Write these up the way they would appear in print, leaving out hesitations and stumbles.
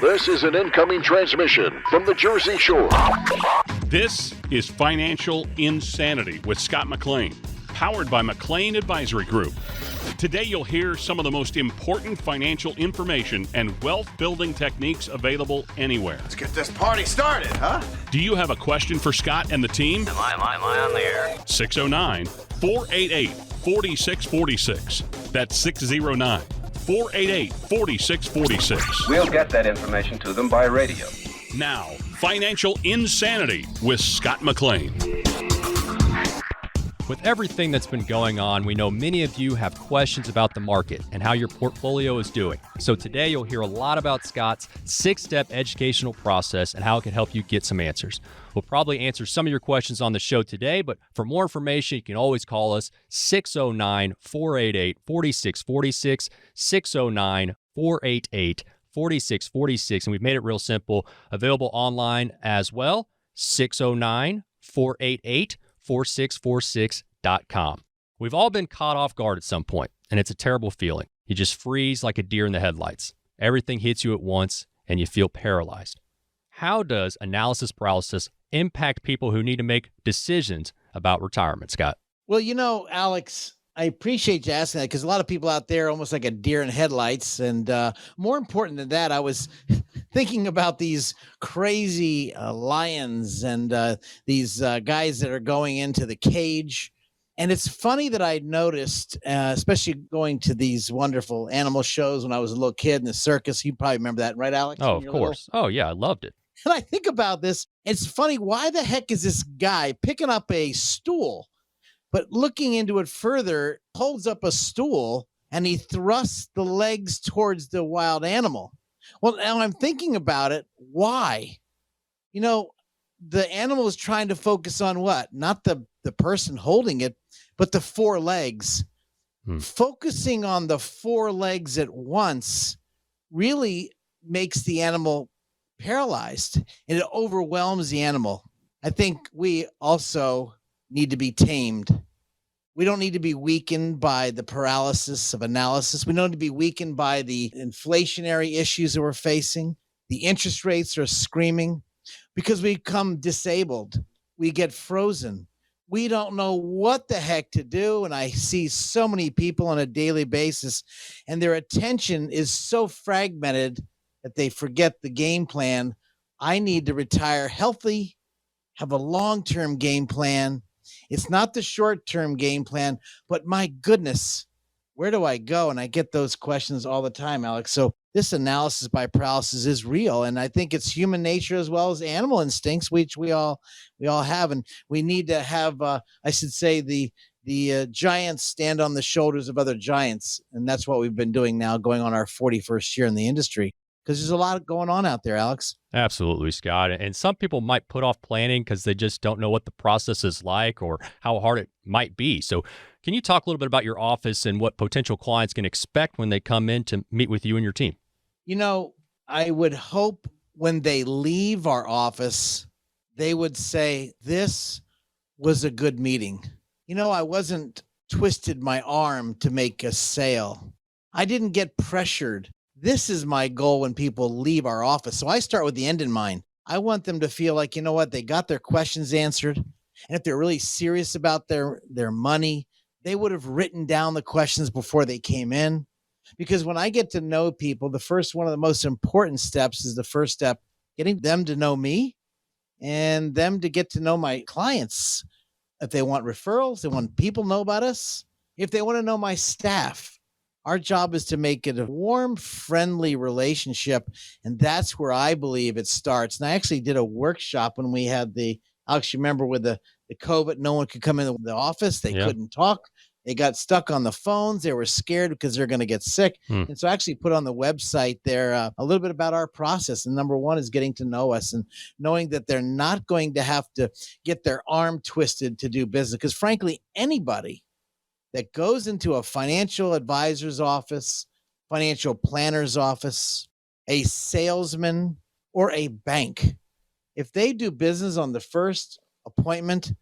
This is an incoming transmission from the Jersey Shore. This is Financial Insanity with Scott McLean, powered by McLean Advisory Group. Today you'll hear some of the most important financial information and wealth-building techniques available anywhere. Let's get this party started, huh? Do you have a question for Scott and the team? Am I on the air? 609-488-4646. That's 609-488-4646. We'll get that information to them by radio. Now, Financial Insanity with Scott McLean. With everything that's been going on, we know many of you have questions about the market and how your portfolio is doing. So today you'll hear a lot about Scott's 6-step educational process and how it can help you get some answers. We'll probably answer some of your questions on the show today, but for more information, you can always call us 609-488-4646, 609-488-4646, and we've made it real simple. Available online as well, 609-488-4646.com. We've all been caught off guard at some point, and it's a terrible feeling. You just freeze like a deer in the headlights. Everything hits you at once, and you feel paralyzed. How does analysis paralysis impact people who need to make decisions about retirement, Scott? Well, Alex, I appreciate you asking that because a lot of people out there are almost like a deer in headlights. And more important than that, I was thinking about these crazy lions and these guys that are going into the cage. And it's funny that I noticed, especially going to these wonderful animal shows when I was a little kid in the circus. You probably remember that, right, Alex? Oh, of course. Oh, yeah, I loved it. And I think about this. It's funny. Why the heck is this guy picking up a stool, but looking into it further, holds up a stool and he thrusts the legs towards the wild animal? Well, now I'm thinking about it. Why? The animal is trying to focus on what? Not the person holding it, but the four legs. Focusing on the four legs at once really makes the animal paralyzed, and it overwhelms the animal. I think we also need to be tamed. We don't need to be weakened by the paralysis of analysis. We don't need to be weakened by the inflationary issues that we're facing. The interest rates are screaming because we become disabled. We get frozen. We don't know what the heck to do. And I see so many people on a daily basis, and their attention is so fragmented that they forget the game plan. I need to retire healthy, have a long-term game plan. It's not the short-term game plan, but my goodness, where do I go? And I get those questions all the time, Alex. So this analysis by paralysis is real. And I think it's human nature as well as animal instincts, which we all have. And we need to have, I should say, the giants stand on the shoulders of other giants. And that's what we've been doing now, going on our 41st year in the industry. Because there's a lot going on out there, Alex. Absolutely, Scott. And some people might put off planning because they just don't know what the process is like or how hard it might be. So can you talk a little bit about your office and what potential clients can expect when they come in to meet with you and your team? I would hope when they leave our office, they would say, this was a good meeting. I wasn't twisted my arm to make a sale. I didn't get pressured. This is my goal when people leave our office. So I start with the end in mind. I want them to feel like, they got their questions answered. And if they're really serious about their money, they would have written down the questions before they came in. Because when I get to know people, one of the most important steps is the first step, getting them to know me and them to get to know my clients. If they want referrals, they want people to know about us. If they want to know my staff, our job is to make it a warm, friendly relationship. And that's where I believe it starts. And I actually did a workshop when we had Alex, you remember with the COVID, no one could come in the office. They couldn't talk. They got stuck on the phones. They were scared because they're going to get sick. And so I actually put on the website there a little bit about our process. And number one is getting to know us and knowing that they're not going to have to get their arm twisted to do business. Because frankly, anybody that goes into a financial advisor's office, financial planner's office, a salesman, or a bank, if they do business on the first appointment,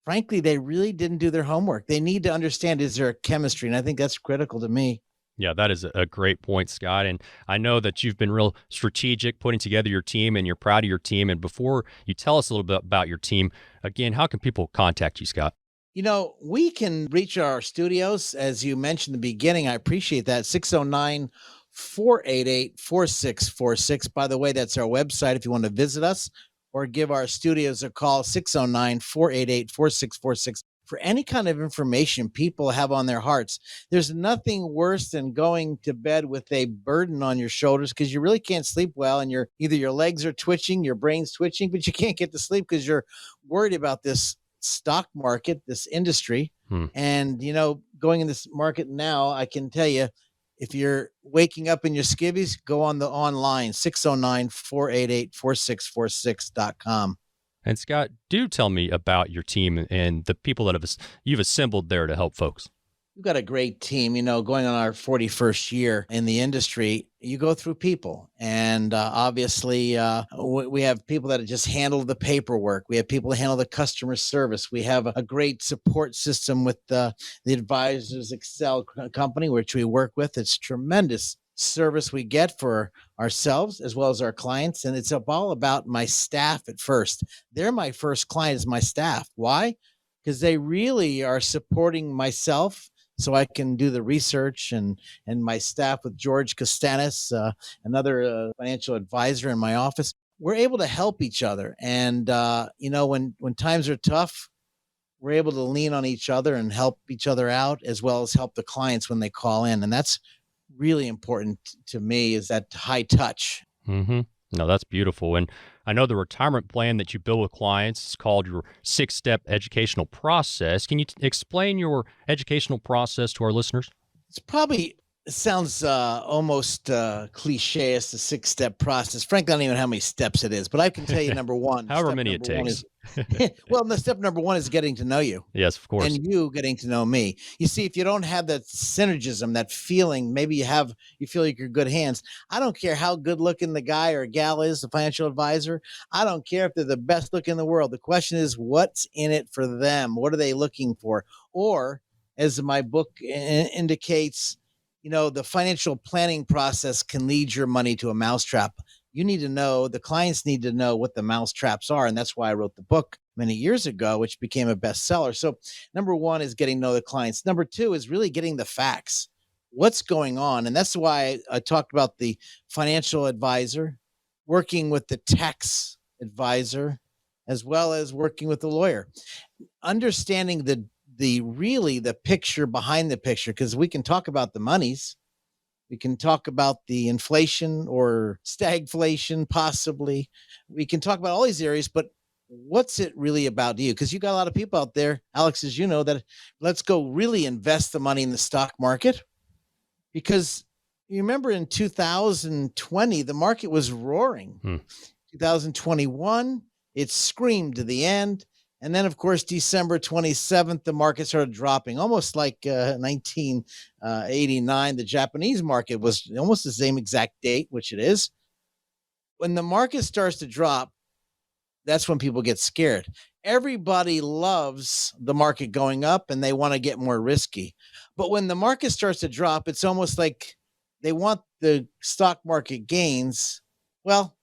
frankly, they really didn't do their homework. They need to understand, is there a chemistry? And I think that's critical to me. Yeah, that is a great point, Scott. And I know that you've been real strategic putting together your team and you're proud of your team. And before you tell us a little bit about your team, again, how can people contact you, Scott? We can reach our studios, as you mentioned in the beginning. I appreciate that. 609-488-4646. By the way, that's our website if you want to visit us or give our studios a call, 609-488-4646. For any kind of information people have on their hearts. There's nothing worse than going to bed with a burden on your shoulders because you really can't sleep well, and either your legs are twitching, your brain's twitching, but you can't get to sleep because you're worried about this stock market, this industry. And, going in this market now, I can tell you, if you're waking up in your skivvies, go on the online, 609-488-4646.com. And Scott, do tell me about your team and the people that you've assembled there to help folks. We've got a great team, going on our 41st year in the industry. You go through people, and obviously we have people that just handle the paperwork. We have people that handle the customer service. We have a great support system with the Advisors Excel company, which we work with. It's tremendous service we get for ourselves as well as our clients. And it's all about my staff at first. They're my first client is my staff. Why? Because they really are supporting myself so I can do the research, and my staff with George Costanis, another financial advisor in my office. We're able to help each other. And, when times are tough, we're able to lean on each other and help each other out, as well as help the clients when they call in. And that's really important to me, is that high touch. Mm-hmm. No, that's beautiful. And I know the retirement plan that you build with clients is called your 6-step educational process. Can you explain your educational process to our listeners? It's probably sounds almost cliche as the 6-step process. Frankly, I don't even know how many steps it is, but I can tell you number one. However many it takes. Well, the step number one is getting to know you. Yes, of course. And you getting to know me. You see, if you don't have that synergism, that feeling, maybe you feel like you're good hands. I don't care how good looking the guy or gal is, the financial advisor. I don't care if they're the best look in the world. The question is, what's in it for them? What are they looking for? Or, as my book indicates, the financial planning process can lead your money to a mousetrap. You need to know, the clients need to know what the mousetraps are. And that's why I wrote the book many years ago, which became a bestseller. So number one is getting to know the clients. Number two is really getting the facts. What's going on? And that's why I talked about the financial advisor, working with the tax advisor, as well as working with the lawyer. Understanding the picture behind the picture, because we can talk about the monies. We can talk about the inflation or stagflation, possibly. We can talk about all these areas, but what's it really about to you? Because you got a lot of people out there, Alex, as you know, that let's go really invest the money in the stock market. Because you remember in 2020, the market was roaring. 2021, it screamed to the end. And then, of course, December 27th, the market started dropping, almost like 1989. The Japanese market was almost the same exact date, which it is. When the market starts to drop, that's when people get scared. Everybody loves the market going up and they want to get more risky. But when the market starts to drop, it's almost like they want the stock market gains. Well,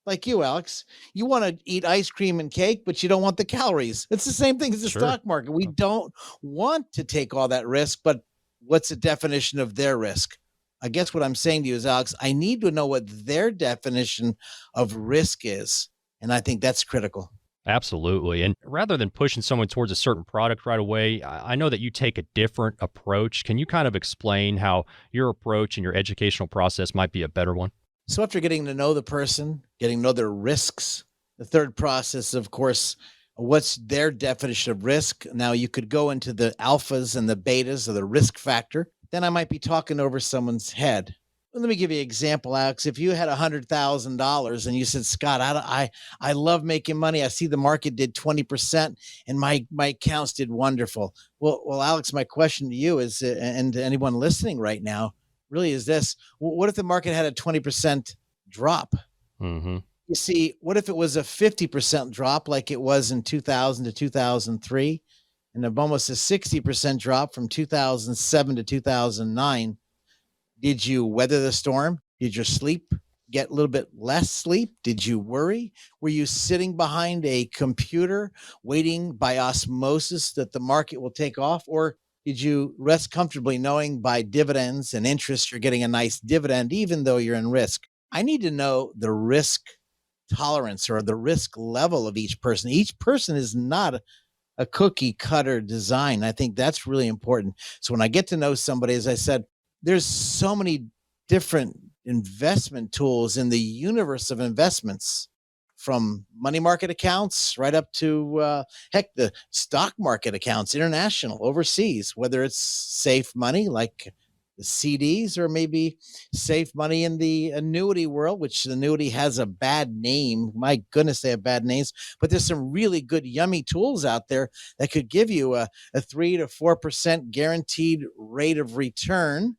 like you, Alex, you want to eat ice cream and cake, but you don't want the calories. It's the same thing as the stock market. We don't want to take all that risk, but what's the definition of their risk? I guess what I'm saying to you is, Alex, I need to know what their definition of risk is. And I think that's critical. Absolutely. And rather than pushing someone towards a certain product right away, I know that you take a different approach. Can you kind of explain how your approach and your educational process might be a better one? So after getting to know the person, getting to know their risks, the third process, of course, what's their definition of risk? Now you could go into the alphas and the betas of the risk factor. Then I might be talking over someone's head. Let me give you an example, Alex. If you had $100,000 and you said, Scott, I love making money. I see the market did 20% and my accounts did wonderful. Well, Alex, my question to you is, and to anyone listening right now, really is this: what if the market had a 20% drop? Mm-hmm. You see, what if it was a 50% drop like it was in 2000 to 2003, and almost a 60% drop from 2007 to 2009? Did you weather the storm? Did your sleep get a little bit less sleep? Did you worry? Were you sitting behind a computer waiting by osmosis that the market will take off? Or did you rest comfortably knowing by dividends and interest you're getting a nice dividend, even though you're in risk? I need to know the risk tolerance or the risk level of each person. Each person is not a cookie cutter design. I think that's really important. So when I get to know somebody, as I said, there's so many different investment tools in the universe of investments, from money market accounts right up to, the stock market accounts, international, overseas, whether it's safe money like the CDs or maybe safe money in the annuity world, which the annuity has a bad name. My goodness, they have bad names, but there's some really good, yummy tools out there that could give you a 3 to 4% guaranteed rate of return,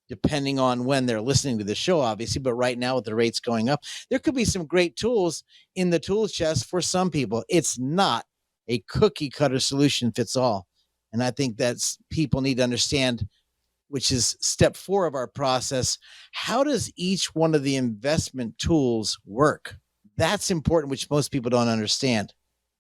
depending on when they're listening to the show, obviously. But right now, with the rates going up, there could be some great tools in the tool chest for some people. It's not a cookie cutter solution fits all. And I think that's people need to understand, which is step 4 of our process. How does each one of the investment tools work? That's important, which most people don't understand.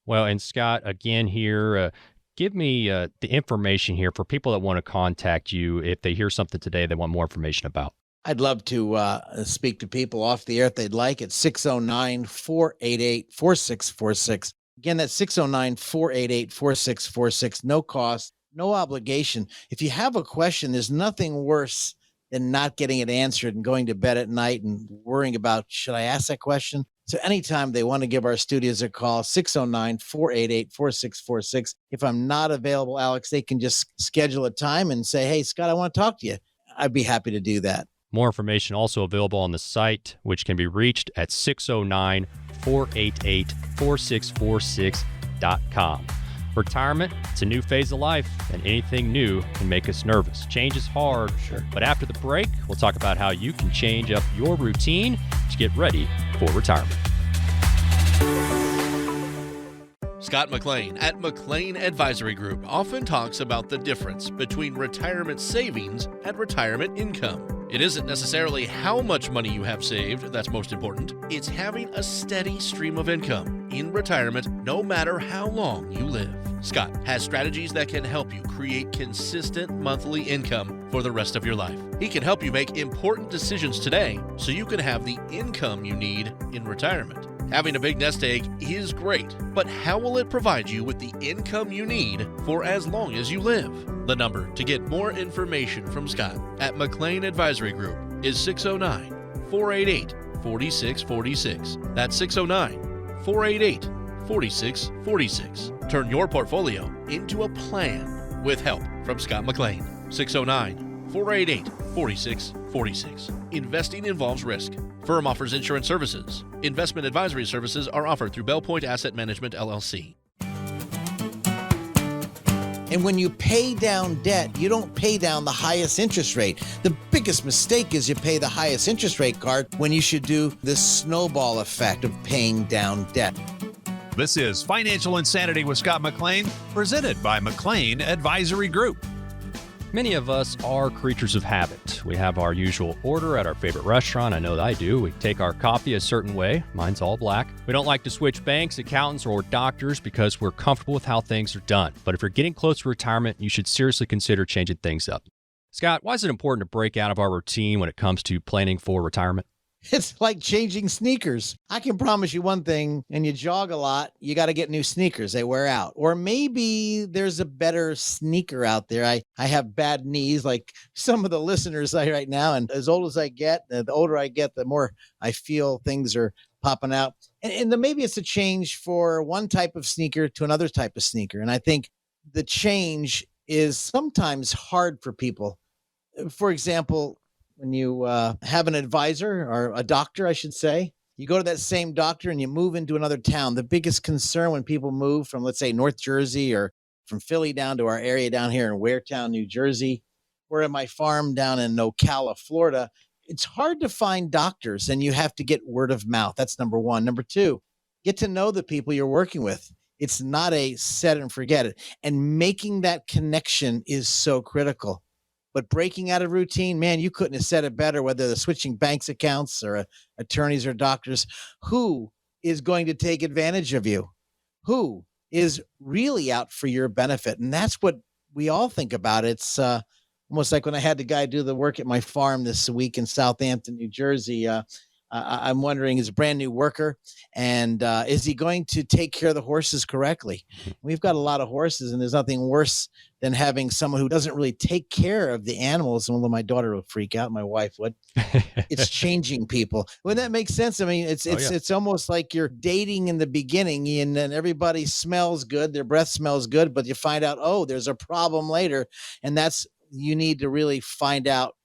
Well, and Scott, again here, give me the information here for people that want to contact you if they hear something today they want more information about. I'd love to speak to people off the air if they'd like. It's 609-488-4646. Again, that's 609-488-4646. No cost, no obligation. If you have a question, there's nothing worse than not getting it answered and going to bed at night and worrying about, should I ask that question? So anytime they want to give our studios a call, 609-488-4646. If I'm not available, Alex, they can just schedule a time and say, hey, Scott, I want to talk to you. I'd be happy to do that. More information also available on the site, which can be reached at 609-488-4646.com. Retirement, it's a new phase of life, and anything new can make us nervous. Change is hard, but after the break, we'll talk about how you can change up your routine to get ready for retirement. Scott McLean at McLean Advisory Group often talks about the difference between retirement savings and retirement income. It isn't necessarily how much money you have saved that's most important. It's having a steady stream of income in retirement no matter how long you live. Scott has strategies that can help you create consistent monthly income for the rest of your life. He can help you make important decisions today so you can have the income you need in retirement. Having a big nest egg is great, but how will it provide you with the income you need for as long as you live? The number to get more information from Scott at McLean Advisory Group is 609-488-4646. That's 609-488-4646. Turn your portfolio into a plan with help from Scott McLean. 609-488-4646. Investing involves risk. Firm offers insurance services. Investment advisory services are offered through Bell Point Asset Management, LLC. And when you pay down debt, you don't pay down the highest interest rate. The biggest mistake is you pay the highest interest rate card when you should do the snowball effect of paying down debt. This is Financial Insanity with Scott McLean, presented by McLean Advisory Group. Many of us are creatures of habit. We have our usual order at our favorite restaurant. I know that I do. We take our coffee a certain way. Mine's all black. We don't like to switch banks, accountants, or doctors because we're comfortable with how things are done. But if you're getting close to retirement, you should seriously consider changing things up. Scott, why is it important to break out of our routine when it comes to planning for retirement? It's like changing sneakers. I can promise you one thing, and you jog a lot, you got to get new sneakers. They wear out. Or maybe there's a better sneaker out there. I have bad knees like some of the listeners right now. And as old as I get, the older I get, the more I feel things are popping out. And then maybe it's a change for one type of sneaker to another type of sneaker. And I think the change is sometimes hard for people. For example, when you have an advisor or a doctor, I should say, you go to that same doctor and you move into another town. The biggest concern when people move from, let's say, North Jersey or from Philly down to our area down here in Waretown, New Jersey, or at my farm down in Ocala, Florida, it's hard to find doctors and you have to get word of mouth. That's number one. Number two, get to know the people you're working with. It's not a set and forget it. And making that connection is so critical. But breaking out of routine, man, you couldn't have said it better, whether they're switching banks accounts or attorneys or doctors. Who is going to take advantage of you? Who is really out for your benefit? And that's what we all think about. It's almost like when I had the guy do the work at my farm this week in Southampton, New Jersey. I'm wondering, is a brand new worker, and is he going to take care of the horses correctly? We've got a lot of horses, and there's nothing worse than having someone who doesn't really take care of the animals. And although my daughter would freak out, my wife would. It's changing people. Wouldn't that make sense? I mean, it's almost like you're dating in the beginning, and then everybody smells good, their breath smells good, but you find out, oh, there's a problem later, and that's you need to really find out.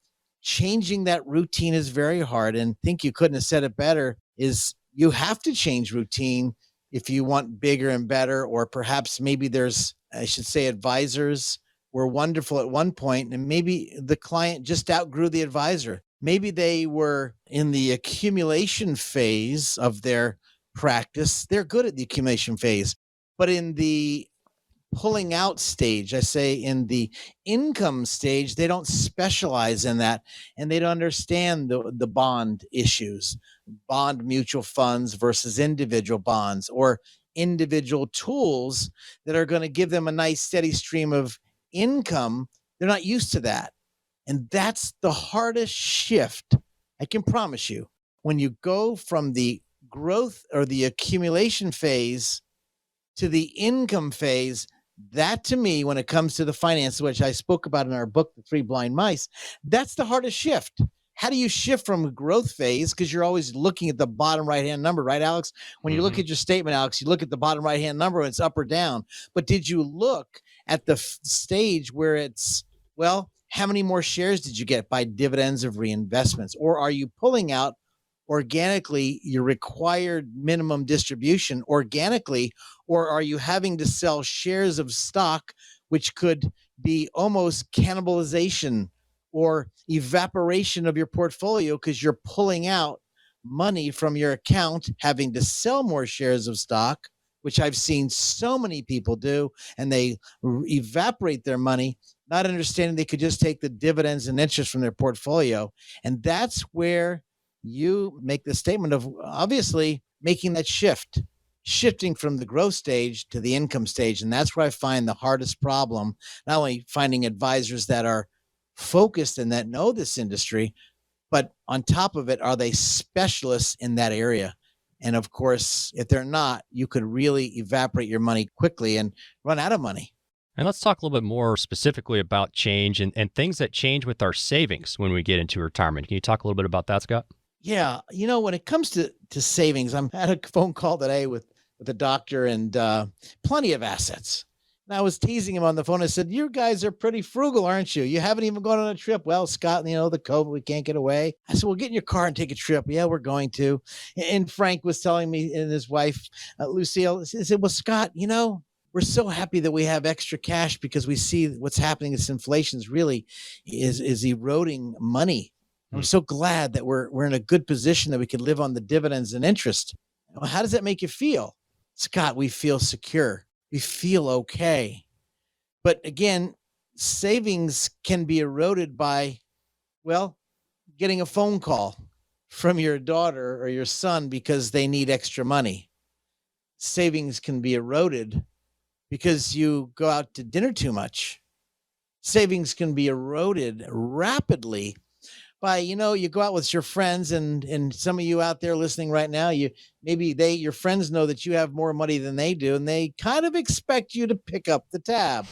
Changing that routine is very hard, and I think you couldn't have said it better, is you have to change routine if you want bigger and better, or perhaps maybe there's, I should say, advisors were wonderful at one point, and maybe the client just outgrew the advisor. Maybe they were in the accumulation phase of their practice. They're good at the accumulation phase, but in the pulling out stage, I say in the income stage, they don't specialize in that, and they don't understand the bond issues, bond mutual funds versus individual bonds, or individual tools that are going to give them a nice steady stream of income. They're not used to that. And that's the hardest shift, I can promise you. When you go from the growth or the accumulation phase to the income phase, that to me, when it comes to the finance, which I spoke about in our book, The Three Blind Mice, that's the hardest shift. How do you shift from a growth phase? Because you're always looking at the bottom right-hand number, right, Alex? When you look at your statement, Alex, you look at the bottom right-hand number and it's up or down. But did you look at the stage where it's, well, how many more shares did you get by dividends of reinvestments? Or are you pulling out organically your required minimum distribution organically, or are you having to sell shares of stock, which could be almost cannibalization or evaporation of your portfolio because you're pulling out money from your account, having to sell more shares of stock, which I've seen so many people do, and they evaporate their money, not understanding they could just take the dividends and interest from their portfolio. And that's where you make the statement of obviously making that shift, shifting from the growth stage to the income stage. And that's where I find the hardest problem, not only finding advisors that are focused and that know this industry, but on top of it, are they specialists in that area? And of course, if they're not, you could really evaporate your money quickly and run out of money. And let's talk a little bit more specifically about change and things that change with our savings when we get into retirement. Can you talk a little bit about that, Scott? Yeah. You know, when it comes to savings, I had a phone call today with a doctor and plenty of assets. And I was teasing him on the phone. I said, you guys are pretty frugal, aren't you? You haven't even gone on a trip. Well, Scott, you know, the COVID, we can't get away. I said, well, get in your car and take a trip. Yeah, we're going to. And Frank was telling me, and his wife, Lucille, he said, well, Scott, you know, we're so happy that we have extra cash because we see what's happening. This inflation is eroding money. I'm so glad that we're in a good position that we can live on the dividends and interest. Well, how does that make you feel? Scott, we feel secure. We feel okay. But again, savings can be eroded by, well, getting a phone call from your daughter or your son because they need extra money. Savings can be eroded because you go out to dinner too much. Savings can be eroded rapidly by, you know, you go out with your friends, and some of you out there listening right now, your friends know that you have more money than they do, and they kind of expect you to pick up the tab.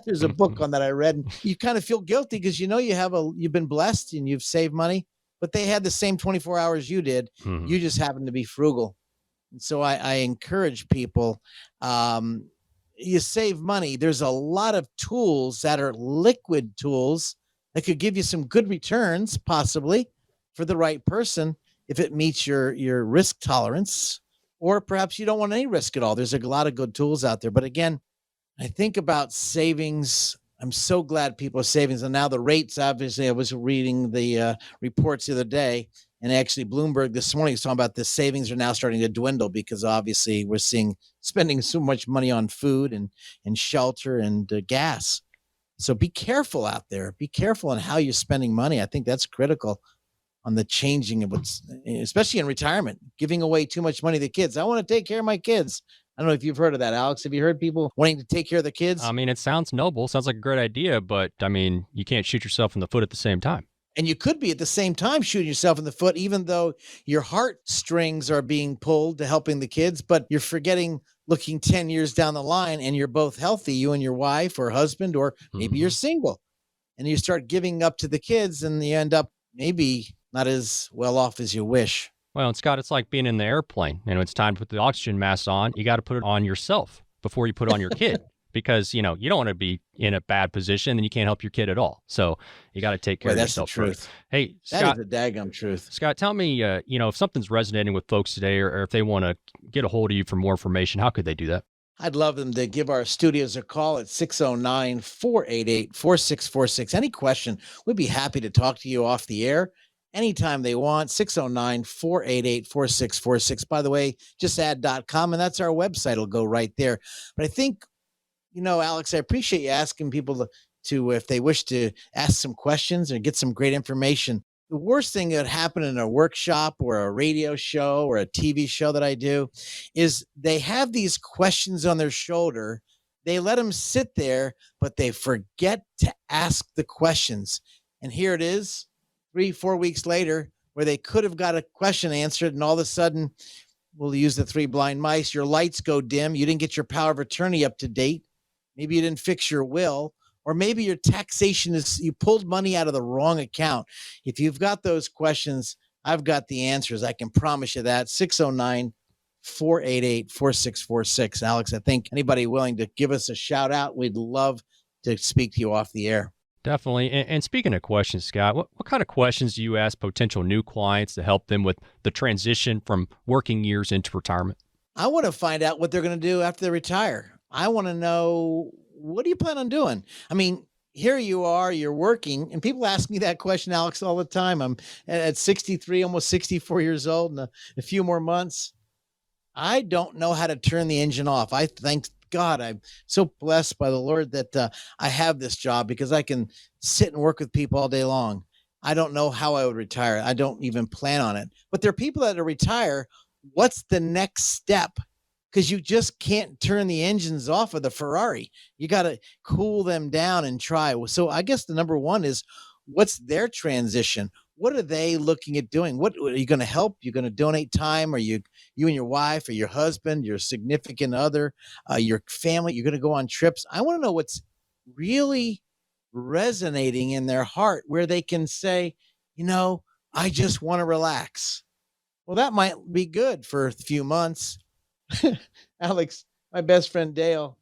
There's a book on that I read, and you kind of feel guilty because you know you've been blessed and you've saved money, but they had the same 24 hours you did. You just happen to be frugal. And so I encourage people, you save money. There's a lot of tools that are liquid tools that could give you some good returns, possibly, for the right person if it meets your risk tolerance, or perhaps you don't want any risk at all. There's a lot of good tools out there. But again, I think about savings. I'm so glad people are savings. And now the rates, obviously, I was reading the reports the other day, and actually Bloomberg this morning was talking about the savings are now starting to dwindle because obviously we're spending so much money on food and shelter and gas. So be careful out there. Be careful on how you're spending money. I think that's critical on the changing of what's, especially in retirement, giving away too much money to kids. I want to take care of my kids. I don't know if you've heard of that, Alex. Have you heard people wanting to take care of the kids? I mean, it sounds noble. Sounds like a great idea, but I mean, you can't shoot yourself in the foot at the same time. And you could be at the same time shooting yourself in the foot, even though your heartstrings are being pulled to helping the kids, but you're forgetting looking 10 years down the line and you're both healthy, you and your wife or husband, or maybe you're single and you start giving up to the kids and you end up maybe not as well off as you wish. Well, and Scott, it's like being in the airplane. It's time to put the oxygen mask on. You got to put it on yourself before you put it on your kid. Because, you don't want to be in a bad position and you can't help your kid at all. So you got to take care of yourself. That's the truth. First. Hey, Scott, Scott. That is the daggum truth. Scott, tell me, if something's resonating with folks today or if they want to get a hold of you for more information, how could they do that? I'd love them to give our studios a call at 609-488-4646. Any question, we'd be happy to talk to you off the air anytime they want. 609-488-4646. By the way, just add.com, and that's our website. It'll go right there. But I think, Alex, I appreciate you asking people to if they wish to ask some questions or get some great information. The worst thing that happened in a workshop or a radio show or a TV show that I do is they have these questions on their shoulder. They let them sit there, but they forget to ask the questions. And here it is, 3-4 weeks later, where they could have got a question answered, and all of a sudden, we'll use the 3 blind mice, your lights go dim, you didn't get your power of attorney up to date, maybe you didn't fix your will, or maybe your taxation is, you pulled money out of the wrong account. If you've got those questions, I've got the answers. I can promise you that. 609-488-4646. Alex, I think anybody willing to give us a shout out, we'd love to speak to you off the air. Definitely. And speaking of questions, Scott, what kind of questions do you ask potential new clients to help them with the transition from working years into retirement? I want to find out what they're going to do after they retire. I want to know, what do you plan on doing? I mean, here you are, you're working, and people ask me that question, Alex, all the time. I'm at 63, almost 64 years old in a few more months. I don't know how to turn the engine off. I thank God I'm so blessed by the Lord that I have this job because I can sit and work with people all day long. I don't know how I would retire. I don't even plan on it. But there are people that retire. What's the next step? Because you just can't turn the engines off of the Ferrari. You got to cool them down and try. So I guess the number one is, what's their transition? What are they looking at doing? What are you going to help? You're going to donate time? Are you and your wife or your husband, your significant other, your family, you're going to go on trips? I want to know what's really resonating in their heart where they can say, I just want to relax. Well, that might be good for a few months. Alex, my best friend Dale,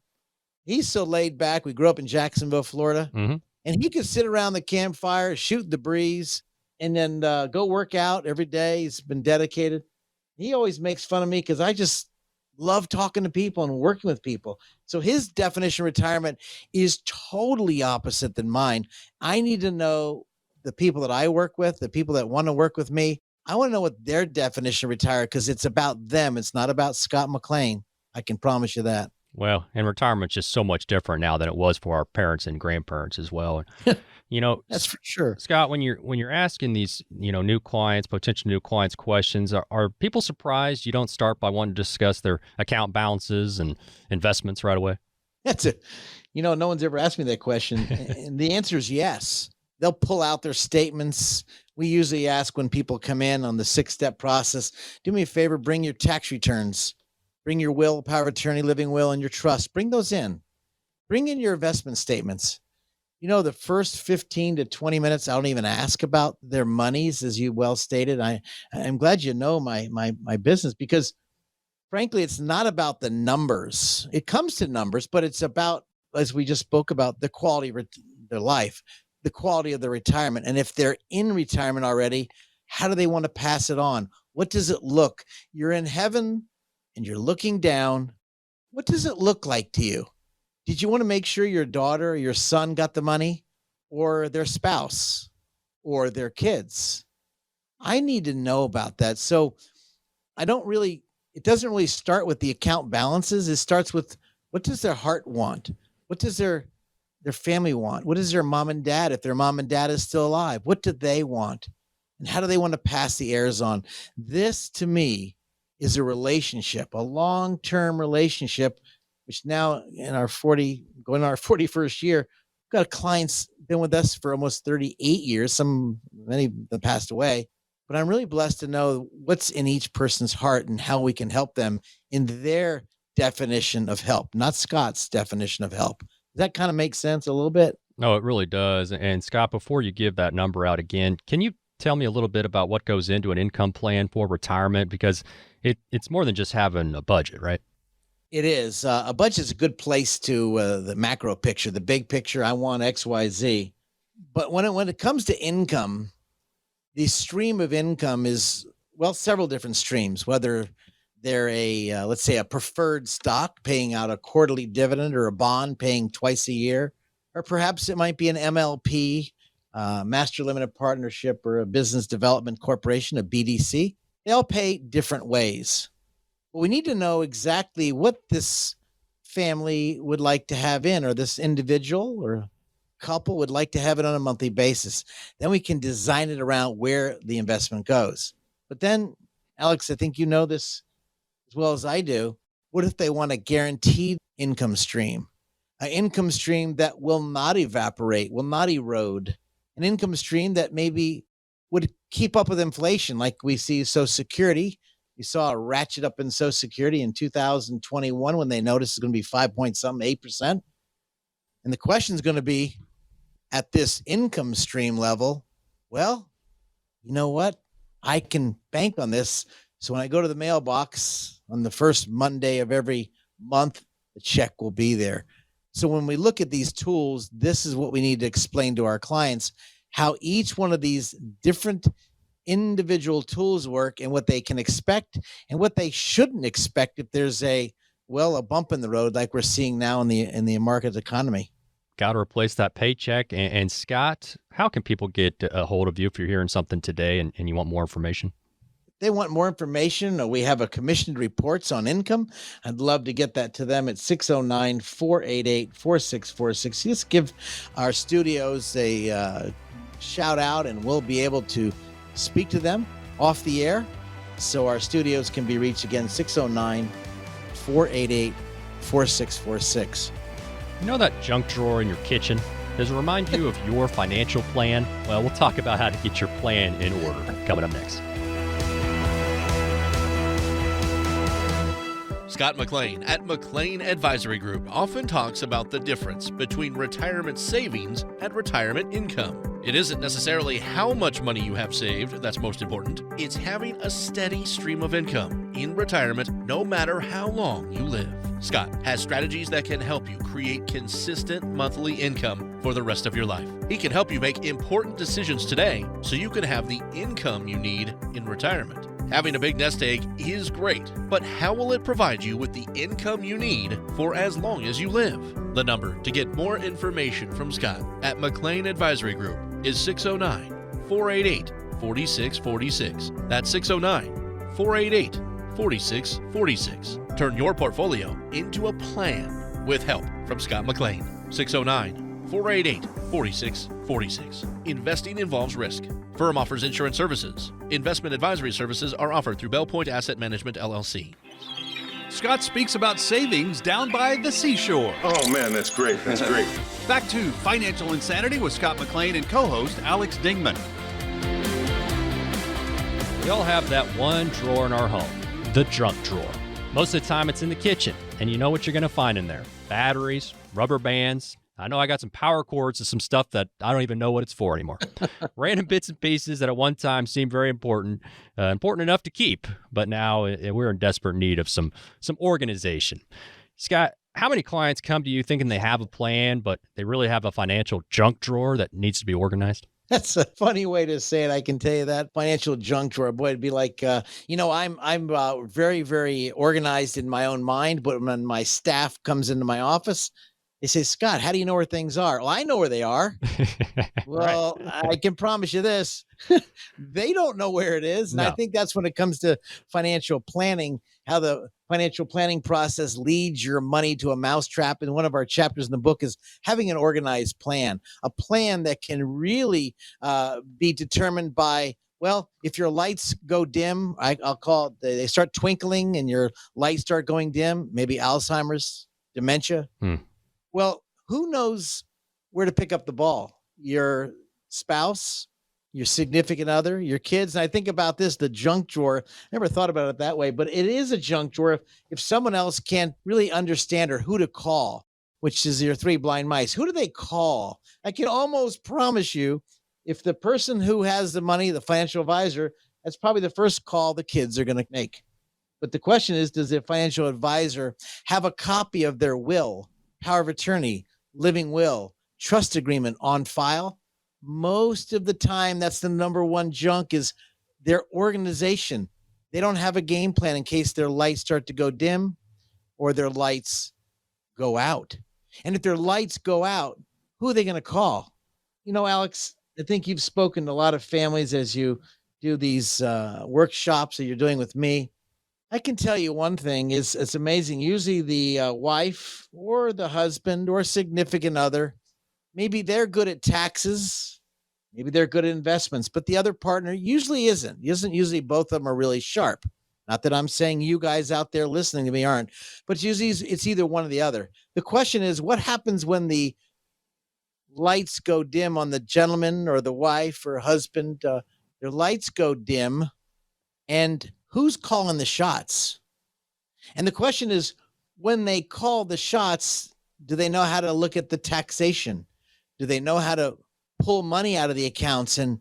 he's so laid back. We grew up in Jacksonville, Florida, and he could sit around the campfire, shoot the breeze, and then go work out every day. He's been dedicated. He always makes fun of me because I just love talking to people and working with people. So his definition of retirement is totally opposite than mine. I need to know the people that I work with, the people that want to work with me. I want to know what their definition of retire, because it's about them. It's not about Scott McLean. I can promise you that. Well, and retirement's just so much different now than it was for our parents and grandparents as well. That's for sure. Scott, when you're asking these, new clients, potential new clients questions, are people surprised you don't start by wanting to discuss their account balances and investments right away? That's it. No one's ever asked me that question. And the answer is yes. They'll pull out their statements. We usually ask when people come in on the 6-step process, do me a favor, bring your tax returns, bring your will, power of attorney, living will, and your trust. Bring those in. Bring in your investment statements. The first 15 to 20 minutes, I don't even ask about their monies, as you well stated. I'm glad you know my business, because frankly, it's not about the numbers. It comes to numbers, but it's about, as we just spoke about, the quality of their life, the quality of the retirement. And if they're in retirement already, how do they want to pass it on? What does it look? You're in heaven and you're looking down. What does it look like to you? Did you want to make sure your daughter or your son got the money, or their spouse or their kids? I need to know about that. So it doesn't really start with the account balances. It starts with, what does their heart want? What does their their family want? What does their mom and dad, if their mom and dad is still alive, what do they want? And how do they want to pass the heirs on? This, to me, is a relationship, a long-term relationship, which now in our 41st year, we've got clients been with us for almost 38 years. Many that passed away. But I'm really blessed to know what's in each person's heart and how we can help them in their definition of help, not Scott's definition of help. Does that kind of make sense a little bit? No, it really does. And Scott, before you give that number out again, can you tell me a little bit about what goes into an income plan for retirement? Because it's more than just having a budget, right? It is. A budget is a good place to the macro picture, the big picture. I want X, Y, Z. But when it comes to income, the stream of income is, well, several different streams, whether they're let's say a preferred stock paying out a quarterly dividend or a bond paying twice a year, or perhaps it might be an MLP, master limited partnership, or a business development corporation, a BDC. They all pay different ways. But we need to know exactly what this family would like to have in, or this individual or couple would like to have it on a monthly basis. Then we can design it around where the investment goes. But then, Alex, I think you know this as well as I do. What if they want a guaranteed income stream? An income stream that will not evaporate, will not erode, an income stream that maybe would keep up with inflation, like we see Social Security. We saw a ratchet up in Social Security in 2021 when they noticed it's going to be 5.8%. And the question is going to be, at this income stream level, well, you know what? I can bank on this. So when I go to the mailbox on the first Monday of every month, the check will be there. So when we look at these tools, this is what we need to explain to our clients, how each one of these different individual tools work and what they can expect and what they shouldn't expect if there's a bump in the road like we're seeing now in the market economy. Got to replace that paycheck. And Scott, how can people get a hold of you if you're hearing something today and you want more information? If they want more information, or we have a commissioned reports on income, I'd love to get that to them at 609-488-4646. Just give our studios a shout out and we'll be able to speak to them off the air. So our studios can be reached again, 609-488-4646. You know that junk drawer in your kitchen? Does it remind you of your financial plan? Well, we'll talk about how to get your plan in order coming up next. Scott McLean at McLean Advisory Group often talks about the difference between retirement savings and retirement income. It isn't necessarily how much money you have saved that's most important. It's having a steady stream of income in retirement no matter how long you live. Scott has strategies that can help you create consistent monthly income for the rest of your life. He can help you make important decisions today so you can have the income you need in retirement. Having a big nest egg is great, but how will it provide you with the income you need for as long as you live? The number to get more information from Scott at McLean Advisory Group is 609-488-4646. That's 609-488-4646. Turn your portfolio into a plan with help from Scott McLean. 609-488-4646. Investing involves risk. Firm offers insurance services. Investment advisory services are offered through Bell Point Asset Management, LLC. Scott speaks about savings down by the seashore. Oh, man, that's great. That's great. Back to Financial Insanity with Scott McLean and co-host Alex Dingman. We all have that one drawer in our home, the junk drawer. Most of the time it's in the kitchen, and you know what you're going to find in there. Batteries, rubber bands. I know I got some power cords and some stuff that I don't even know what it's for anymore. Random bits and pieces that at one time seemed very important, important enough to keep, but now we're in desperate need of some organization. Scott, how many clients come to you thinking they have a plan, but they really have a financial junk drawer that needs to be organized? That's a funny way to say it. I can tell you that. Financial junk drawer. Boy, it'd be like, I'm very, very organized in my own mind, but when my staff comes into my office, They say, Scott, how do you know where things are? Well, I know where they are. Well, I can promise you this. They don't know where it is. And I No. think that's when it comes to financial planning, how the financial planning process leads your money to a mousetrap. And one of our chapters in the book is having an organized plan, a plan that can really be determined by, well, if your lights go dim, I'll call it, they start twinkling and your lights start going dim, maybe Alzheimer's, dementia. Well, who knows where to pick up the ball? Your spouse, your significant other, your kids. And I think about this, the junk drawer. I never thought about it that way, but it is a junk drawer if someone else can't really understand or who to call, which is your three blind mice. Who do they call? I can almost promise you, if the person who has the money, the financial advisor, that's probably the first call the kids are going to make. But the question is, does the financial advisor have a copy of their will, power of attorney, living will, trust agreement on file? Most of the time, that's the number one junk is their organization. They don't have a game plan in case their lights start to go dim or their lights go out. And if their lights go out, who are they going to call? You know, Alex, I think you've spoken to a lot of families as you do these workshops that you're doing with me. I can tell you one thing is it's amazing. Usually the wife or the husband or significant other, maybe they're good at taxes, maybe they're good at investments, but the other partner usually isn't. Usually both of them are really sharp. Not that I'm saying you guys out there listening to me aren't, but usually it's either one or the other. The question is, what happens when the lights go dim on the gentleman or the wife or husband? Their lights go dim, and who's calling the shots? And the question is, when they call the shots, do they know how to look at the taxation? Do they know how to pull money out of the accounts and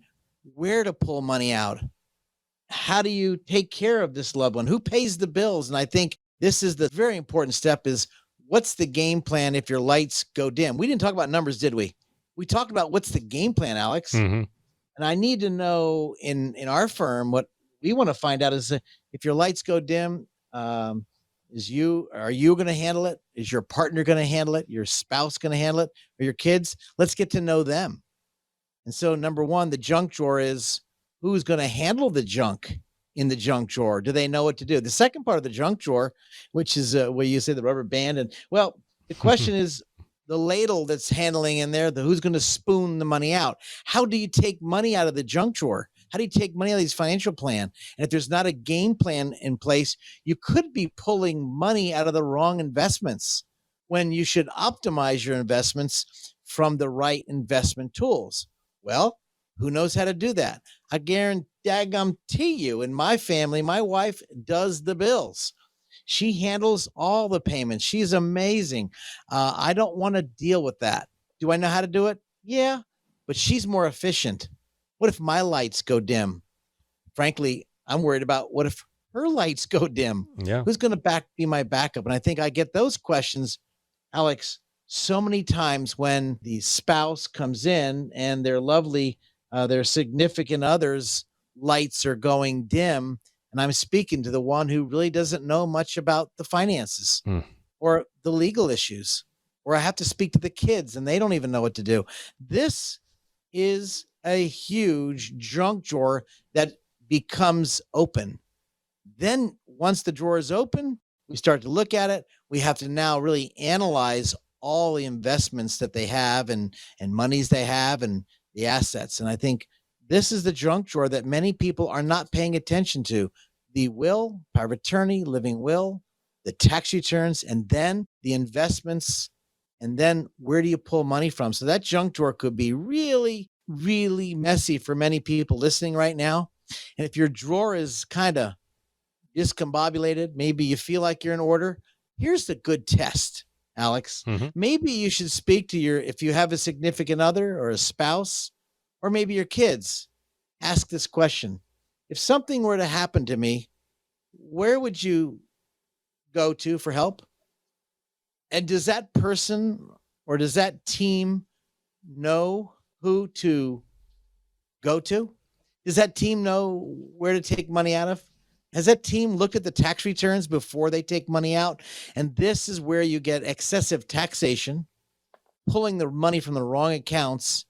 where to pull money out? How do you take care of this loved one? Who pays the bills? And I think this is the very important step is, what's the game plan if your lights go dim? We didn't talk about numbers, did we? We talked about what's the game plan, Alex. And I need to know in our firm, what we want to find out is if your lights go dim, are you going to handle it? Is your partner going to handle it? Your spouse going to handle it? Or your kids? Let's get to know them. And so number one, the junk drawer is, who's going to handle the junk in the junk drawer? Do they know what to do? The second part of the junk drawer, which is where you say the rubber band. And well, the question is the ladle that's handling in there, who's going to spoon the money out? How do you take money out of the junk drawer? How do you take money out of these financial plan? And if there's not a game plan in place, you could be pulling money out of the wrong investments when you should optimize your investments from the right investment tools. Well, who knows how to do that? I guarantee you, in my family, my wife does the bills. She handles all the payments. She's amazing. I don't want to deal with that. Do I know how to do it? Yeah, but she's more efficient. What if my lights go dim? Frankly, I'm worried about what if her lights go dim? Yeah. Who's going to be my backup? And I think I get those questions, Alex, so many times when the spouse comes in and their lovely, their significant other's lights are going dim. And I'm speaking to the one who really doesn't know much about the finances or the legal issues, or I have to speak to the kids and they don't even know what to do. This is a huge junk drawer that becomes open. Then once the drawer is open, we start to look at it. We have to now really analyze all the investments that they have and monies they have and the assets. And I think this is the junk drawer that many people are not paying attention to. The will, power of attorney, living will, the tax returns, and then the investments. And then where do you pull money from? So that junk drawer could be really, really messy for many people listening right now. And if your drawer is kind of discombobulated, maybe you feel like you're in order, here's the good test, Alex. Maybe you should speak to if you have a significant other or a spouse, or maybe your kids, ask this question. If something were to happen to me, where would you go to for help? And does that person or does that team know who to go to? Does that team know where to take money out of? Has that team looked at the tax returns before they take money out? And this is where you get excessive taxation. pulling the money from the wrong accounts.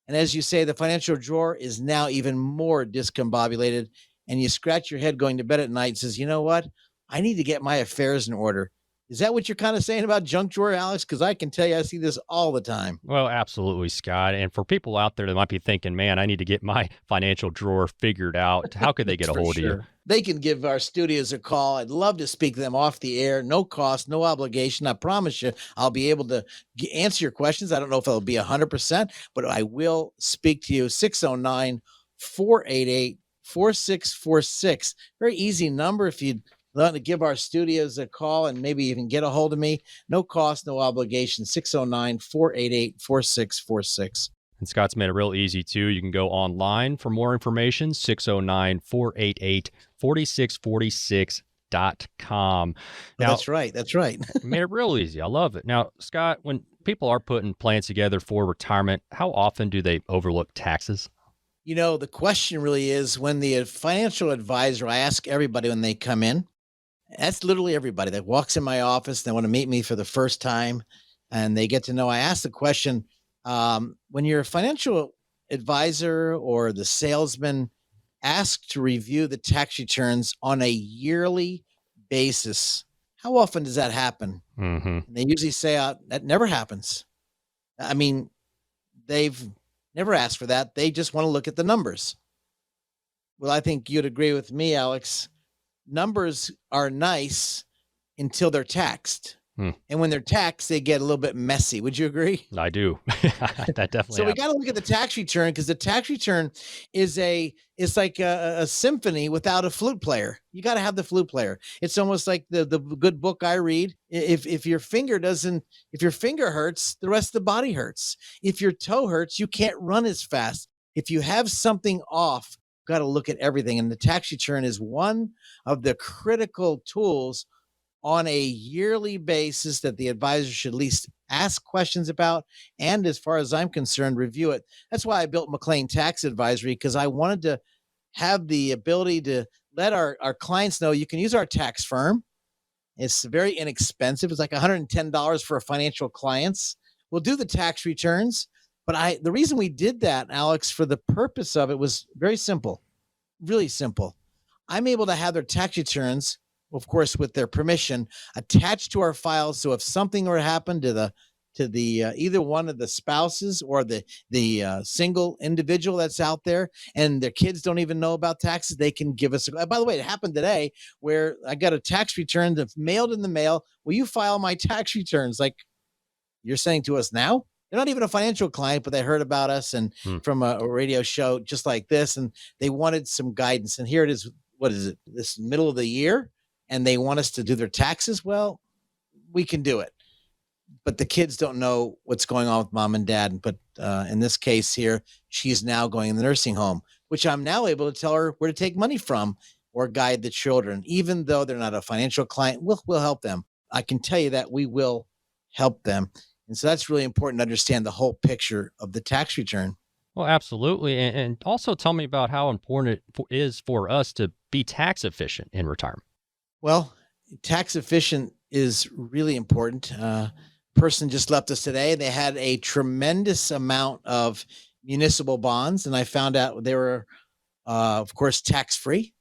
And as you say, the financial drawer is now even more discombobulated. And you scratch your head going to bed at night and says, you know what? I need to get my affairs in order. Is that what you're kind of saying about junk drawer, Alex? Because I can tell you, I see this all the time. Well, absolutely, Scott. And for people out there that might be thinking, man, I need to get my financial drawer figured out, how could they get a hold of you? They can give our studios a call. I'd love to speak to them off the air. No cost, no obligation. I promise you, I'll be able to answer your questions. I don't know if it'll be 100%, but I will speak to you. 609-488-4646. Very easy number if you'd want to give our studios a call and maybe even get a hold of me. No cost, no obligation. 609-488-4646. And Scott's made it real easy, too. You can go online for more information, 609-488-4646.com. Now, That's right. That's right. made it real easy. I love it. Now, Scott, when people are putting plans together for retirement, how often do they overlook taxes? You know, the question really is when the financial advisor, I ask everybody when they come in, that's literally everybody that walks in my office. They want to meet me for the first time and they get to know. I ask the question, when your financial advisor or the salesman asked to review the tax returns on a yearly basis, how often does that happen? Mm-hmm. And they usually say that never happens. I mean, they've never asked for that. They just want to look at the numbers. Well, I think you'd agree with me, Alex. Numbers are nice until they're taxed. And when they're taxed, they get a little bit messy. Would you agree? I do. That definitely So we happens. got to look at the tax return because the tax return is like a symphony without a flute player. You got to have the flute player. It's almost like the good book I read. If your finger hurts, the rest of the body hurts. If your toe hurts, you can't run as fast. If you have something off, got to look at everything. And the tax return is one of the critical tools on a yearly basis that the advisor should at least ask questions about. And as far as I'm concerned, review it. That's why I built McLean Tax Advisory, because I wanted to have the ability to let our clients know you can use our tax firm. It's very inexpensive. It's like $110 for financial clients. We'll do the tax returns. But the reason we did that, Alex, for the purpose of it was very simple, really simple. I'm able to have their tax returns, of course, with their permission, attached to our files. So if something were to happen to the either one of the spouses or the single individual that's out there, and their kids don't even know about taxes, they can give us by the way, it happened today where I got a tax return that's mailed in the mail. Will you file my tax returns? Like you're saying to us now? They're not even a financial client, but they heard about us and from a radio show just like this, and they wanted some guidance. And here it is. What is it? This middle of the year, and they want us to do their taxes. Well, we can do it, but the kids don't know what's going on with mom and dad. But in this case here, she's now going in the nursing home, which I'm now able to tell her where to take money from or guide the children, even though they're not a financial client. We'll help them. I can tell you that we will help them. And so that's really important to understand the whole picture of the tax return. Well, absolutely. And also tell me about how important it is for us to be tax efficient in retirement. Well, tax efficient is really important. Person just left us today. They had a tremendous amount of municipal bonds, and I found out they were, of course, tax-free.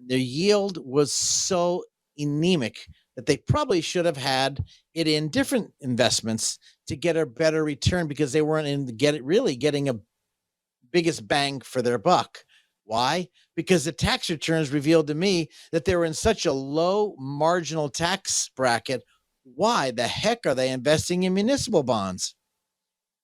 Their yield was so anemic that they probably should have had it in different investments to get a better return because they weren't getting a biggest bang for their buck. Why? Because the tax returns revealed to me that they were in such a low marginal tax bracket. Why the heck are they investing in municipal bonds?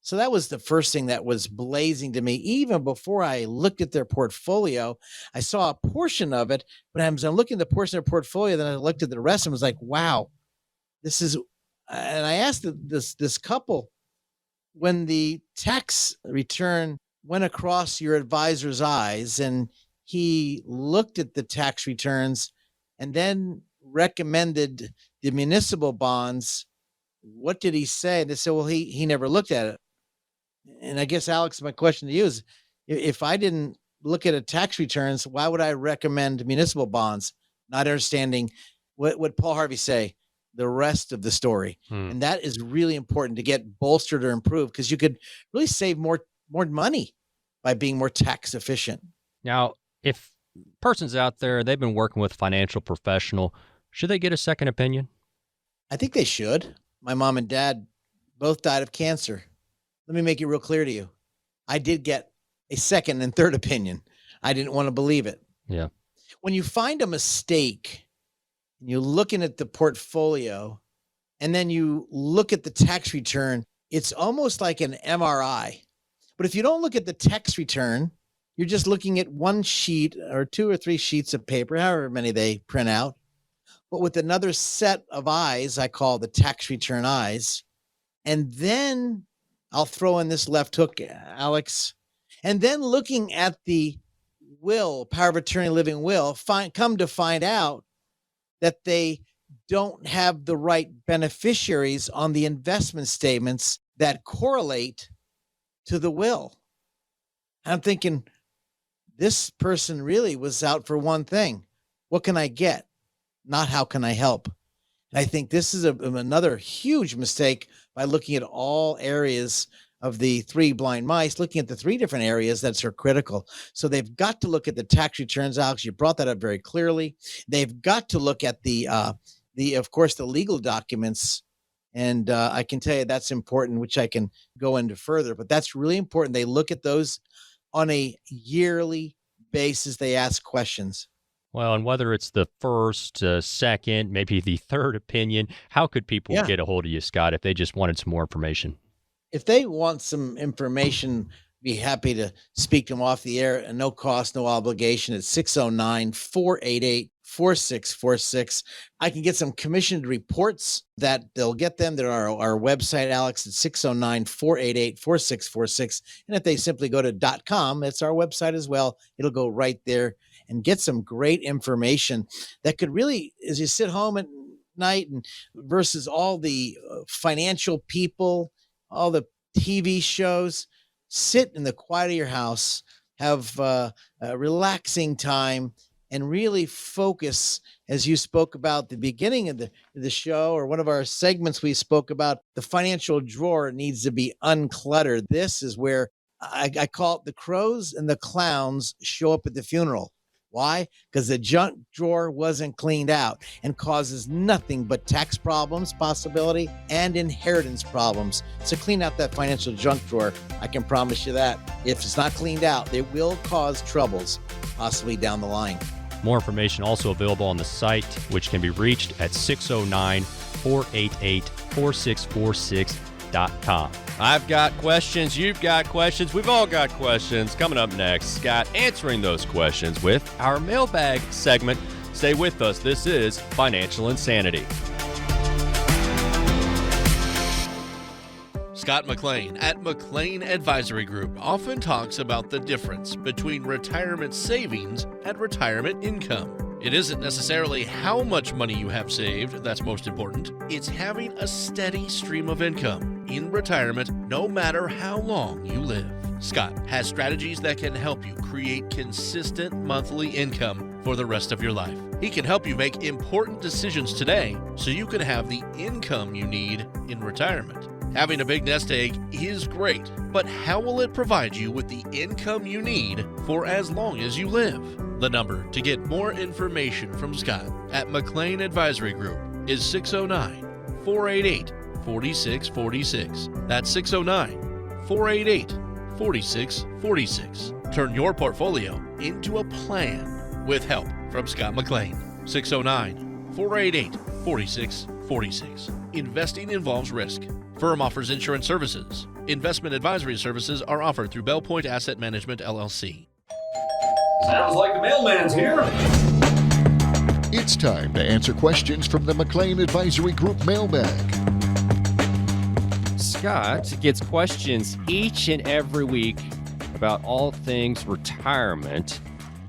So that was the first thing that was blazing to me. Even before I looked at their portfolio, I saw a portion of it, but as I'm looking at the portion of their portfolio, then I looked at the rest and was like, wow, this is, and I asked this couple, when the tax return went across your advisor's eyes and he looked at the tax returns and then recommended the municipal bonds, what did he say? And they said, well, he never looked at it. And I guess, Alex, my question to you is, if I didn't look at a tax returns, why would I recommend municipal bonds? Not understanding what Paul Harvey say, the rest of the story. And that is really important to get bolstered or improved, because you could really save more money by being more tax efficient. Now, if persons out there, they've been working with a financial professional, should they get a second opinion? I think they should. My mom and dad both died of cancer. Let me make it real clear to you. I did get a second and third opinion. I didn't want to believe it. Yeah. When you find a mistake and you're looking at the portfolio and then you look at the tax return, it's almost like an MRI. But if you don't look at the tax return, you're just looking at one sheet or 2 or 3 sheets of paper, however many they print out, but with another set of eyes, I call the tax return eyes. And then I'll throw in this left hook, Alex, and then looking at the will, power of attorney, living will, come to find out that they don't have the right beneficiaries on the investment statements that correlate to the will. I'm thinking, this person really was out for one thing. What can I get? Not how can I help? And I think this is another huge mistake by looking at all areas of the 3 blind mice, looking at the 3 different areas that are critical. So they've got to look at the tax returns, Alex. You brought that up very clearly. They've got to look at the of course, the legal documents. And I can tell you that's important, which I can go into further, but that's really important. They look at those on a yearly basis. They ask questions. Well, and whether it's the first, second, maybe the third opinion, how could people get a hold of you, Scott, if they just wanted some more information? If they want some information, be happy to speak to them off the air, and no cost, no obligation. It's 609-488-4646. I can get some commissioned reports that they'll get them. They're on our website, Alex, at 609-488-4646. And if they simply go to .com, it's our website as well. It'll go right there and get some great information that could really, as you sit home at night and versus all the financial people, all the TV shows, sit in the quiet of your house, have a relaxing time, and really focus, as you spoke about at the beginning of the show, or one of our segments we spoke about, the financial drawer needs to be uncluttered. This is where I call it the crows and the clowns show up at the funeral. Why? Because the junk drawer wasn't cleaned out and causes nothing but tax problems, possibility, and inheritance problems. So clean out that financial junk drawer. I can promise you that. If it's not cleaned out, it will cause troubles, possibly down the line. More information also available on the site, which can be reached at 609-488-4646.com. I've got questions. You've got questions. We've all got questions. Coming up next, Scott answering those questions with our mailbag segment. Stay with us. This is Financial Insanity. Scott McLean at McLean Advisory Group often talks about the difference between retirement savings and retirement income. It isn't necessarily how much money you have saved that's most important. It's having a steady stream of income in retirement no matter how long you live. Scott has strategies that can help you create consistent monthly income for the rest of your life. He can help you make important decisions today so you can have the income you need in retirement. Having a big nest egg is great, but how will it provide you with the income you need for as long as you live? The number to get more information from Scott at McLean Advisory Group is 609-488-4646. That's 609-488-4646. Turn your portfolio into a plan with help from Scott McLean. 609-488-4646. Investing involves risk. Firm offers insurance services. Investment advisory services are offered through Bell Point Asset Management, LLC. Sounds like the mailman's here. It's time to answer questions from the McLean Advisory Group mailbag. Scott gets questions each and every week about all things retirement.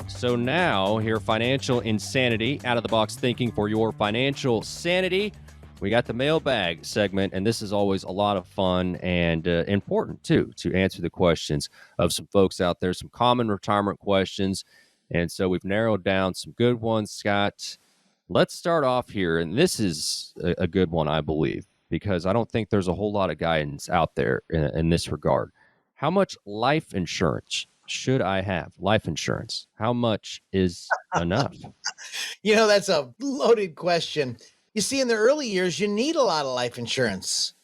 So now, here, Financial Insanity, out-of-the-box thinking for your financial sanity. We got the mailbag segment, and this is always a lot of fun and important, too, to answer the questions of some folks out there, some common retirement questions. And so we've narrowed down some good ones, Scott. Let's start off here, and this is a good one, I believe, because I don't think there's a whole lot of guidance out there in this regard. How much life insurance should I have? Life insurance. How much is enough? That's a loaded question. You see, in the early years, you need a lot of life insurance,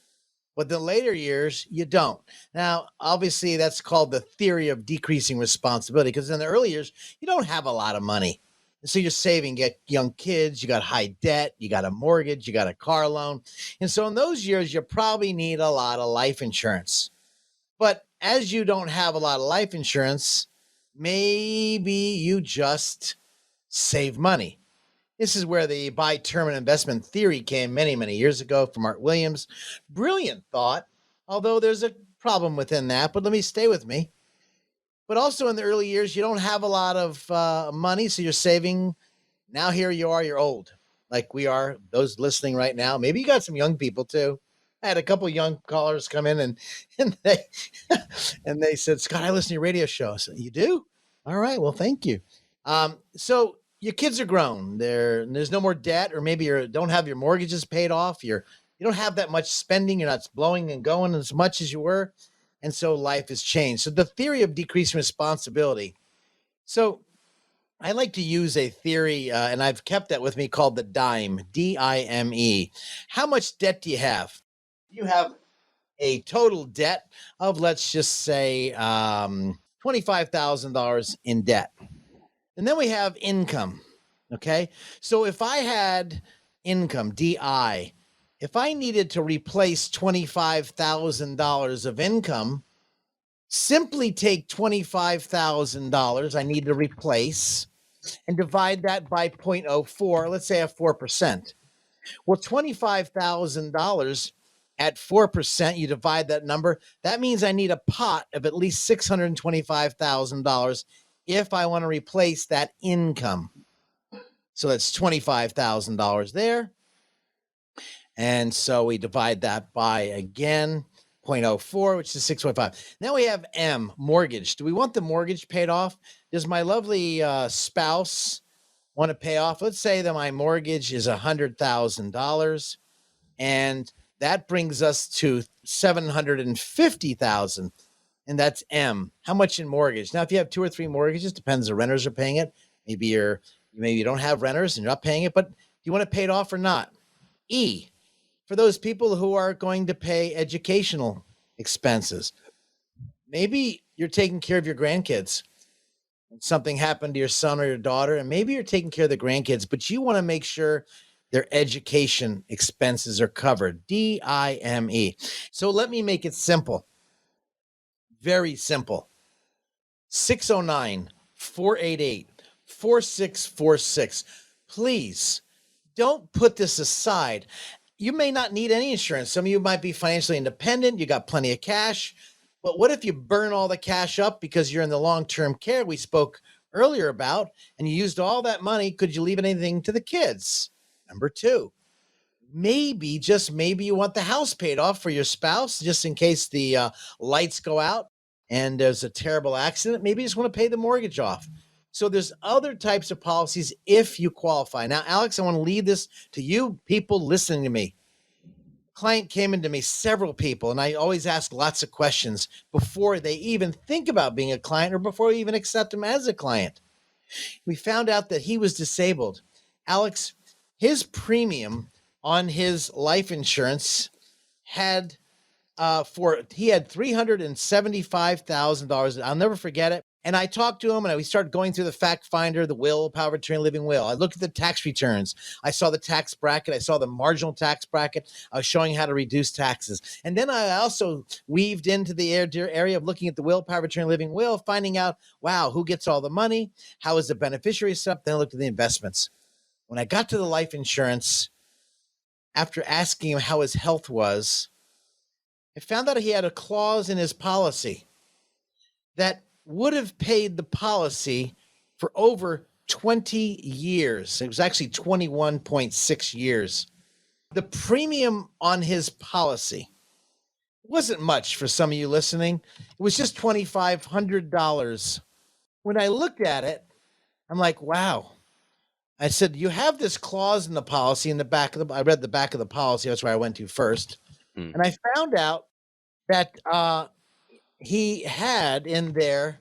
but the later years, you don't. Now, obviously, that's called the theory of decreasing responsibility, because in the early years, you don't have a lot of money. So you're saving, you get young kids, you got high debt, you got a mortgage, you got a car loan. And so in those years, you probably need a lot of life insurance. But as you don't have a lot of life insurance, maybe you just save money. This is where the buy term and investment theory came many, many years ago from Art Williams. Brilliant thought, although there's a problem within that, but let me stay with me. But also in the early years, you don't have a lot of money, so you're saving. Now here you are, you're old, like we are, those listening right now. Maybe you got some young people too. I had a couple of young callers come in and they and they said, Scott, I listen to your radio show. I said, you do? All right, well, thank you. So your kids are grown. There's no more debt, or maybe you don't have your mortgages paid off. You don't have that much spending. You're not blowing and going as much as you were. And so life has changed. So the theory of decreasing responsibility. So I like to use a theory, and I've kept that with me, called the DIME, D-I-M-E. How much debt do you have? You have a total debt of, let's just say, $25,000 in debt. And then we have income, okay? So if I had income, D-I, if I needed to replace $25,000 of income, simply take $25,000 I need to replace and divide that by 0.04, let's say at 4%. Well, $25,000 at 4%, you divide that number, that means I need a pot of at least $625,000 if I want to replace that income. So that's $25,000 there. And so we divide that by, again, 0.04, which is 6.5. Now we have M, mortgage. Do we want the mortgage paid off? Does my lovely spouse want to pay off? Let's say that my mortgage is $100,000, and that brings us to $750,000, and that's M. How much in mortgage? Now, if you have 2 or 3 mortgages, depends. The renters are paying it. Maybe you don't have renters and you're not paying it, but do you want to pay it off or not? E, for those people who are going to pay educational expenses. Maybe you're taking care of your grandkids. Something happened to your son or your daughter, and maybe you're taking care of the grandkids, but you want to make sure their education expenses are covered. D-I-M-E. So let me make it simple. Very simple. 609-488-4646. Please don't put this aside. You may not need any insurance. Some of you might be financially independent. You got plenty of cash. But what if you burn all the cash up because you're in the long-term care we spoke earlier about, and you used all that money? Could you leave anything to the kids? Number 2, maybe, just maybe, you want the house paid off for your spouse, just in case the lights go out and there's a terrible accident. Maybe you just want to pay the mortgage off. So there's other types of policies if you qualify. Now, Alex, I want to leave this to you people listening to me. Client came into me, several people, and I always ask lots of questions before they even think about being a client or before we even accept them as a client. We found out that he was disabled. Alex, his premium on his life insurance had he had $375,000. I'll never forget it. And I talked to him, and we started going through the fact finder, the will, power of attorney, living will. I looked at the tax returns. I saw the tax bracket. I saw the marginal tax bracket. I was showing how to reduce taxes. And then I also weaved into the area of looking at the will, power of attorney, living will, finding out, wow, who gets all the money? How is the beneficiary set up? Then I looked at the investments. When I got to the life insurance, after asking him how his health was, I found out he had a clause in his policy that would have paid the policy for over 20 years. It was actually 21.6 years. The premium on his policy wasn't much for some of you listening. It was just $2,500. When I looked at it, I'm like, wow, I said, you have this clause in the policy in the back of the, I read the back of the policy. That's where I went to first. And I found out that he had in there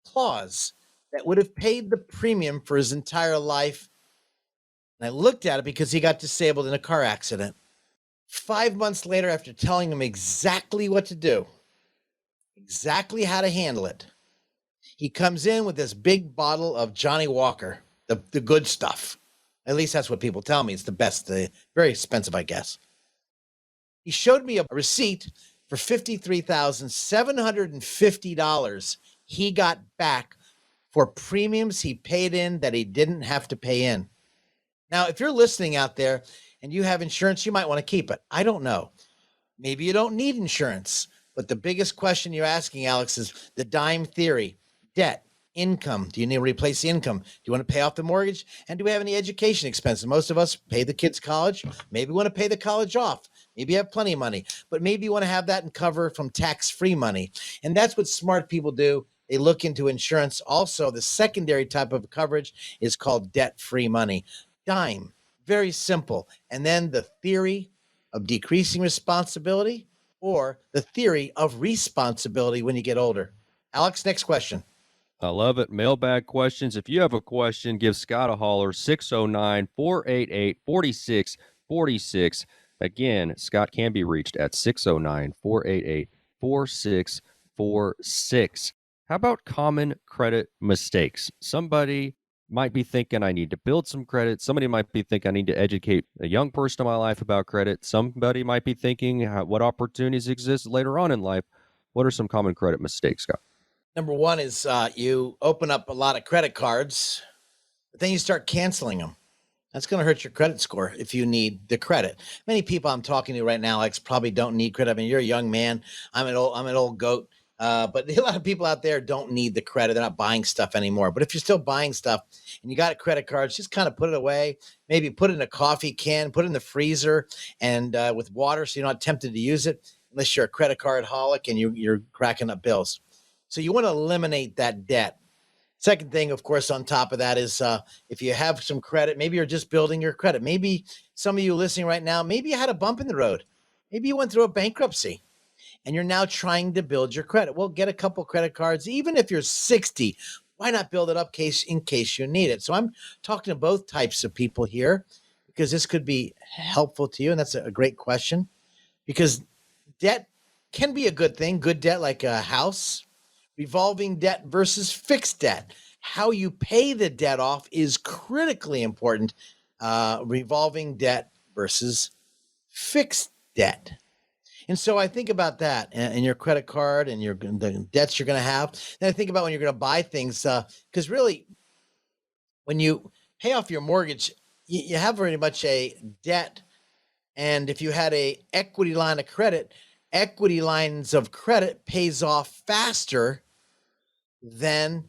clause that would have paid the premium for his entire life. And I looked at it because he got disabled in a car accident. 5 months later, after telling him exactly what to do, exactly how to handle it, he comes in with this big bottle of Johnny Walker, the good stuff. At least that's what people tell me. It's the best, very expensive, I guess. He showed me a receipt for $53,750 he got back for premiums he paid in that he didn't have to pay in. Now, if you're listening out there and you have insurance, you might want to keep it. I don't know. Maybe you don't need insurance. But the biggest question you're asking, Alex, is the dime theory. Debt, income. Do you need to replace the income? Do you want to pay off the mortgage? And do we have any education expenses? Most of us pay the kids' college. Maybe we want to pay the college off. Maybe you have plenty of money. But maybe you want to have that and cover from tax-free money. And that's what smart people do. They look into insurance. Also, the secondary type of coverage is called debt-free money. Dime. Very simple. And then the theory of decreasing responsibility or the theory of responsibility when you get older. Alex, next question. I love it. Mailbag questions. If you have a question, give Scott a holler, 609-488-4646. Again, Scott can be reached at 609-488-4646. How about common credit mistakes? Somebody might be thinking I need to build some credit. Somebody might be thinking I need to educate a young person in my life about credit. Somebody might be thinking what opportunities exist later on in life. What are some common credit mistakes, Scott? Number one is you open up a lot of credit cards, but then you start canceling them. That's going to hurt your credit score if you need the credit. Many people I'm talking to right now, Alex, probably don't need credit. I mean, you're a young man. I'm an old goat. But a lot of people out there don't need the credit. They're not buying stuff anymore. But if you're still buying stuff and you got a credit card, just kind of put it away. Maybe put it in a coffee can, put it in the freezer and with water so you're not tempted to use it unless you're a credit card holic and you're cracking up bills. So you want to eliminate that debt. Second thing, of course, on top of that is if you have some credit, maybe you're just building your credit. Maybe some of you listening right now, maybe you had a bump in the road. Maybe you went through a bankruptcy and you're now trying to build your credit. Well, get a couple credit cards. Even if you're 60, why not build it up in case you need it? So I'm talking to both types of people here because this could be helpful to you. And that's a great question because debt can be a good thing. Good debt like a house. Revolving debt versus fixed debt. How you pay the debt off is critically important. Revolving debt versus fixed debt. And so I think about that and your credit card and the debts you're going to have. Then I think about when you're going to buy things because really when you pay off your mortgage, you have very much a debt. And if you had a equity line of credit, equity lines of credit pays off faster than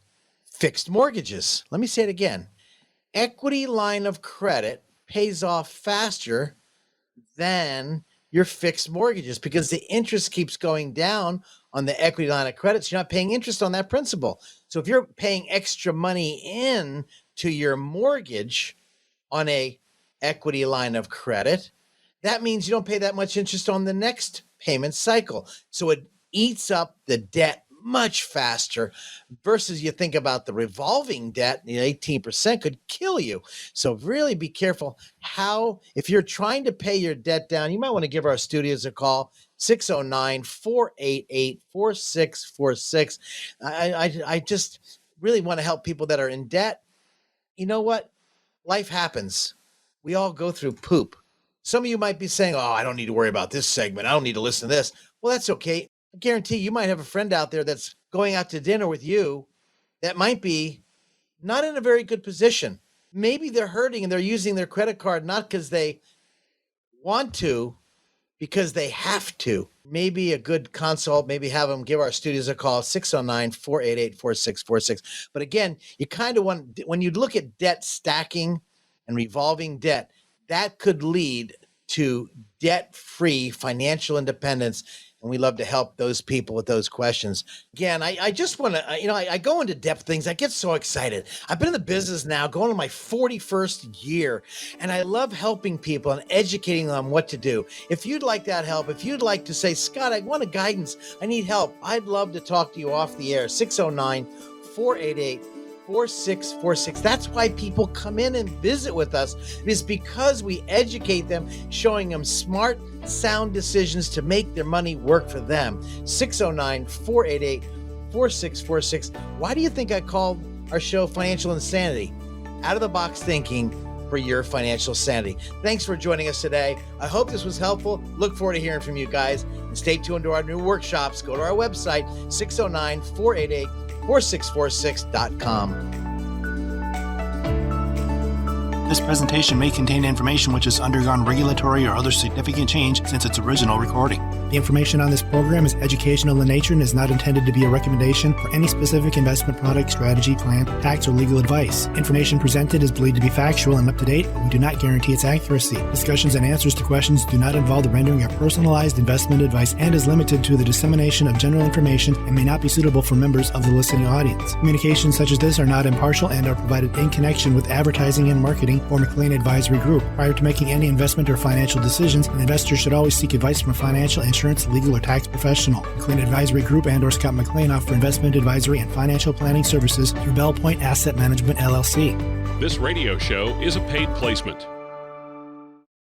fixed mortgages. Let me say it again. Equity line of credit pays off faster than your fixed mortgages because the interest keeps going down on the equity line of credit. So you're not paying interest on that principal. So if you're paying extra money in to your mortgage on a equity line of credit, that means you don't pay that much interest on the next payment cycle. So it eats up the debt much faster versus you think about the revolving debt, 18% could kill you. So really be careful if you're trying to pay your debt down, you might want to give our studios a call, 609-488-4646. I just really want to help people that are in debt. You know what? Life happens. We all go through poop. Some of you might be saying, oh, I don't need to worry about this segment. I don't need to listen to this. Well, that's okay. I guarantee you might have a friend out there that's going out to dinner with you that might be not in a very good position. Maybe they're hurting and they're using their credit card not because they want to, because they have to. Maybe a good consult, maybe have them give our studios a call, 609-488-4646. But again, you kind of want, when you look at debt stacking and revolving debt, that could lead to debt-free financial independence. And we love to help those people with those questions. Again, I just want to, I go into depth things. I get so excited. I've been in the business now going to my 41st year, and I love helping people and educating them on what to do. If you'd like that help, if you'd like to say, Scott, I want a guidance, I need help, I'd love to talk to you off the air. 609-488-4646. That's why people come in and visit with us. It is because we educate them, showing them smart, sound decisions to make their money work for them. 609-488-4646. Why do you think I called our show Financial Insanity? Out of the box thinking for your financial sanity. Thanks for joining us today. I hope this was helpful. Look forward to hearing from you guys. And stay tuned to our new workshops. Go to our website, 609-488-4646.com. This presentation may contain information which has undergone regulatory or other significant change since its original recording. The information on this program is educational in nature and is not intended to be a recommendation for any specific investment product, strategy, plan, tax, or legal advice. Information presented is believed to be factual and up to date, but we do not guarantee its accuracy. Discussions and answers to questions do not involve the rendering of personalized investment advice and is limited to the dissemination of general information and may not be suitable for members of the listening audience. Communications such as this are not impartial and are provided in connection with advertising and marketing for McLean Advisory Group. Prior to making any investment or financial decisions, an investor should always seek advice from a financial, insurance, legal, or tax professional. McLean Advisory Group and or Scott McLean offer investment advisory and financial planning services through Bell Point Asset Management, LLC. This radio show is a paid placement.